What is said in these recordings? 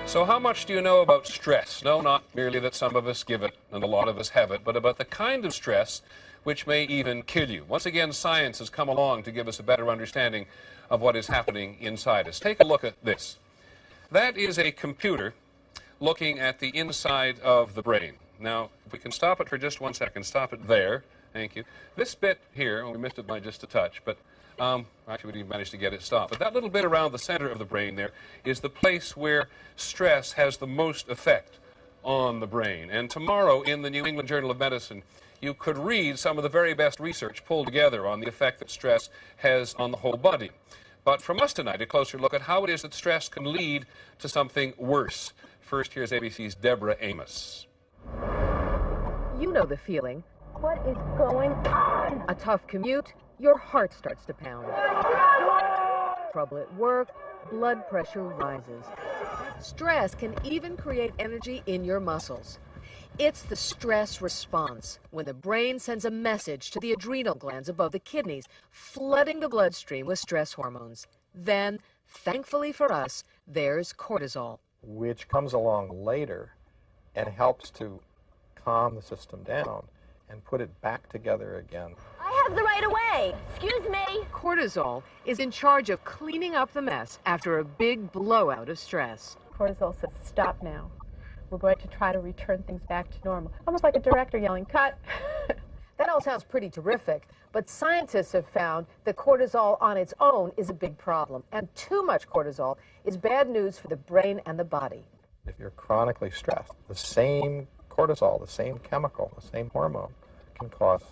So how much do you know about stress? No, not merely that some of us give it and a lot of us have it, but about the kind of stress which may even kill you. Once again, science has come along to give us a better understanding of what is happening inside us. Take a look at this. That is a computer looking at the inside of the brain. Now, if we can stop it for just 1 second, stop it there. Thank you. This bit here, we missed it by just a touch, but actually we didn't manage to get it stopped. But that little bit around the center of the brain there is the place where stress has the most effect on the brain. And tomorrow in the New England Journal of Medicine, you could read some of the very best research pulled together on the effect that stress has on the whole body. But from us tonight, a closer look at how it is that stress can lead to something worse. First, here's ABC's Deborah Amos. You know the feeling. What is going on? A tough commute, your heart starts to pound. Trouble at work, blood pressure rises. Stress can even create energy in your muscles. It's the stress response, when the brain sends a message to the adrenal glands above the kidneys, flooding the bloodstream with stress hormones. Then, thankfully for us, there's cortisol, which comes along later and helps to calm the system down and put it back together again. I have the right of way. Excuse me. Cortisol is in charge of cleaning up the mess after a big blowout of stress. Cortisol says, stop now. We're going to try to return things back to normal. Almost like a director yelling, cut. That all sounds pretty terrific, but scientists have found that cortisol on its own is a big problem, and too much cortisol is bad news for the brain and the body. If you're chronically stressed, the same cortisol, the same chemical, the same hormone can cause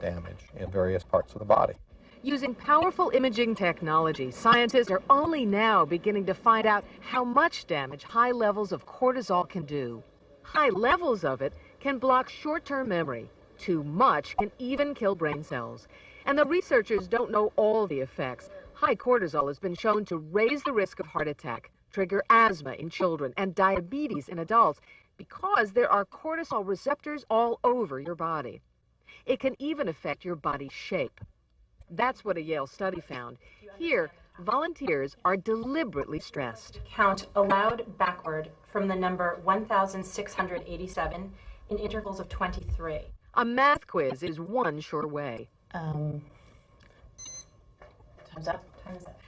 damage in various parts of the body. Using powerful imaging technology, scientists are only now beginning to find out how much damage high levels of cortisol can do. High levels of it can block short-term memory. Too much can even kill brain cells. And the researchers don't know all the effects. High cortisol has been shown to raise the risk of heart attack, trigger asthma in children, and diabetes in adults, because there are cortisol receptors all over your body. It can even affect your body's shape. That's what a Yale study found. Here, volunteers are deliberately stressed. Count aloud backward from the number 1,687 in intervals of 23. A math quiz is one sure way. Time's up.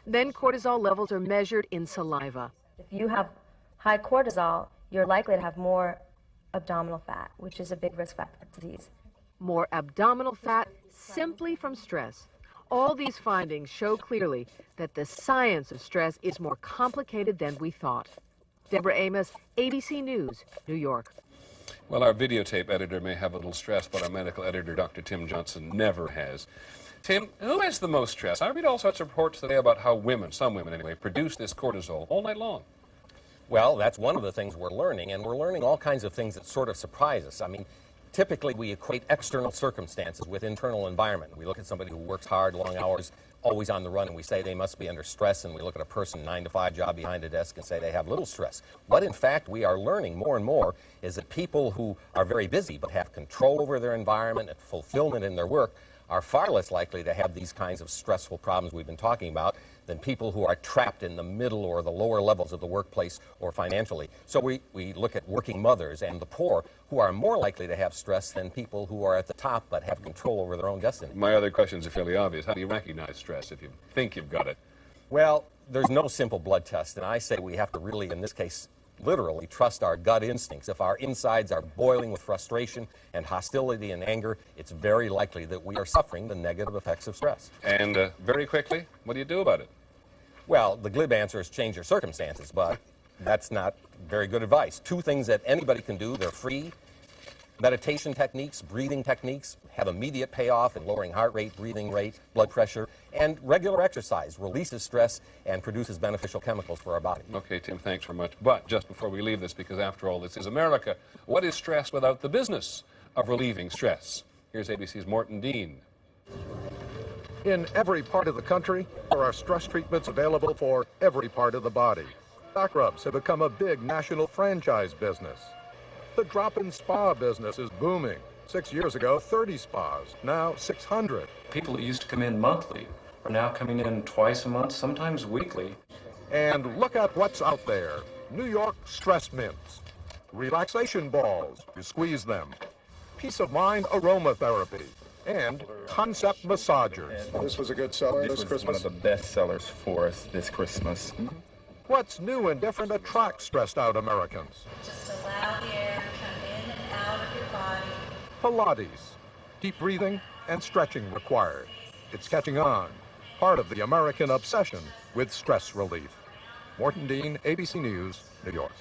Then cortisol levels are measured in saliva. If you have high cortisol, you're likely to have more abdominal fat, which is a big risk factor for disease. More abdominal fat simply from stress. All these findings show clearly that the science of stress is more complicated than we thought. Deborah Amos, ABC News, New York. Well, our videotape editor may have a little stress, but our medical editor, Dr. Tim Johnson, never has. Tim, who has the most stress? I read all sorts of reports today about how women, some women anyway, produce this cortisol all night long. Well, that's one of the things we're learning, and we're learning all kinds of things that sort of surprise us. I mean, typically we equate external circumstances with internal environment. We look at somebody who works hard, long hours, always on the run, and we say they must be under stress, and we look at a person, 9-to-5 job behind a desk, and say they have little stress. What in fact we are learning more and more is that people who are very busy but have control over their environment and fulfillment in their work are far less likely to have these kinds of stressful problems we've been talking about than people who are trapped in the middle or the lower levels of the workplace or financially. So we look at working mothers and the poor who are more likely to have stress than people who are at the top but have control over their own destiny. My other questions are fairly obvious. How do you recognize stress if you think you've got it? Well, there's no simple blood test, and I say we have to really, in this case, literally trust our gut instincts. If our insides are boiling with frustration and hostility and anger, it's very likely that we are suffering the negative effects of stress. And very quickly, what do you do about it? Well, the glib answer is change your circumstances, but that's not very good advice. Two things that anybody can do, they're free. Meditation techniques, breathing techniques have immediate payoff in lowering heart rate, breathing rate, blood pressure, and regular exercise releases stress and produces beneficial chemicals for our body. Okay, Tim, thanks very much. But just before we leave this, because after all, this is America, what is stress without the business of relieving stress? Here's ABC's Morton Dean. In every part of the country, there are stress treatments available for every part of the body. Back rubs have become a big national franchise business. The drop-in spa business is booming. 6 years ago, 30 spas, now 600. People that used to come in monthly are now coming in twice a month, sometimes weekly. And look at what's out there. New York stress mints. Relaxation balls, you squeeze them. Peace of mind aromatherapy. And concept massagers. This was a good seller this this Christmas? One of the best sellers for us this Christmas. What's new and different attracts stressed out Americans? Just allow the air to come in and out of your body. Pilates. Deep breathing and stretching required. It's catching on. Part of the American obsession with stress relief. Morton Dean, ABC News, New York.